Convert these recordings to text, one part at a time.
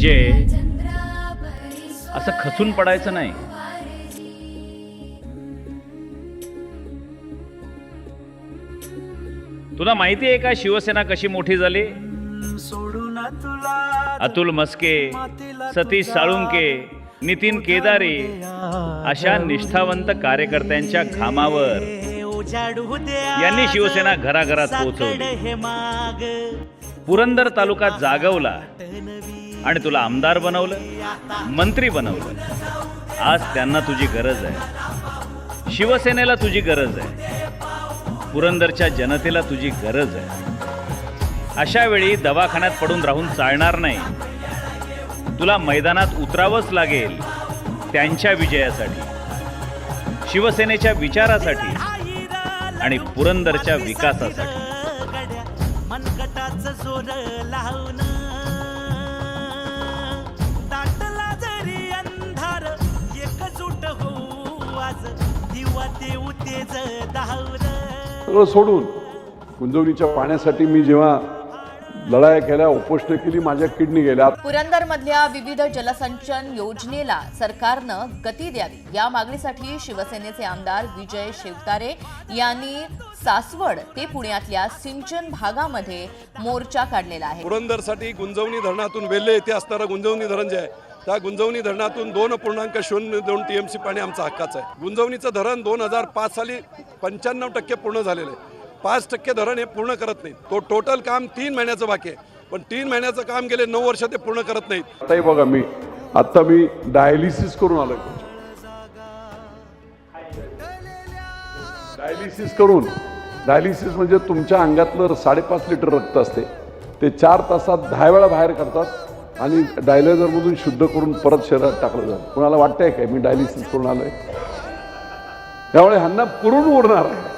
विजय असं खचून पडायचं नाही. तुला माहिती आहे का शिवसेना कशी मोठी झाली? अतुल मस्के, सतीश साळुंके, नितीन केदारे अशा निष्ठावंत कार्यकर्त्यांच्या घामावर यांनी शिवसेना घराघरात पोहोचवली. पुरंदर तालुका जागवला आणि तुला आमदार बनवलं, मंत्री बनवलं. आज त्यांना तुझी गरज आहे, शिवसेनेला तुझी गरज आहे, पुरंदरच्या जनतेला तुझी गरज आहे. अशा वेळी दवाखान्यात पडून राहून चालणार नाही. तुला मैदानात उतरावंच लागेल त्यांच्या विजयासाठी, शिवसेनेच्या विचारासाठी आणि पुरंदरच्या विकासासाठी. सगळं सोडून गुंजवणीच्या पाण्यासाठी मी जेव्हा लढाया केल्या, उपोषण केली, माझ्या किडनी गेल्या. पुरंदरमधल्या विविध जलसंचन योजनेला सरकारनं गती द्यावी या मागणीसाठी शिवसेनेचे आमदार विजय शिवतारे यांनी सासवड ते पुण्यातल्या सिंचन भागामध्ये मोर्चा काढलेला आहे. पुरंदरसाठी गुंजवणी धरणातून वेल्हे येथे असणारं गुंजवणी धरण जे आहे, त्या गुंजवणी धरणातून 2.02 TMC पाणी आमचं हक्काचं आहे. गुंजवणीचं धरण 2005 साली 95% पूर्ण झालेलं आहे. 5% धरण हे पूर्ण करत नाहीत. तो टोटल काम 3 महिन्याचं बाकी आहे, पण 3 महिन्याचं काम गेले 9 वर्ष ते पूर्ण करत नाहीत. आताही बघा, आता मी डायलिसिस करून आलोय. डायलिसिस म्हणजे तुमच्या अंगातलं 5.5 लिटर रक्त असते, ते 4 तासात 10 वेळा बाहेर करतात आणि डायलिझरमधून शुद्ध करून परत शरीरात टाकलं जातं. कुणाला वाटतंय काय मी डायलिसिस करून आलोय? त्यामुळे ह्यांना पुरून उरणार आहे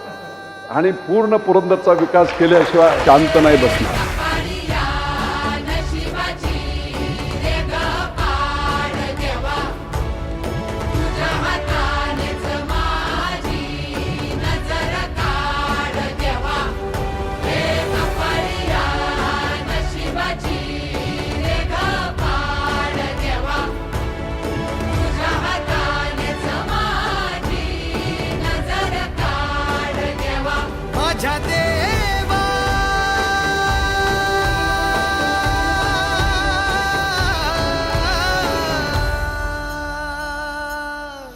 आणि पूर्ण पुरंदरचा विकास केल्याशिवाय शांत नाही बसणार. माझ्या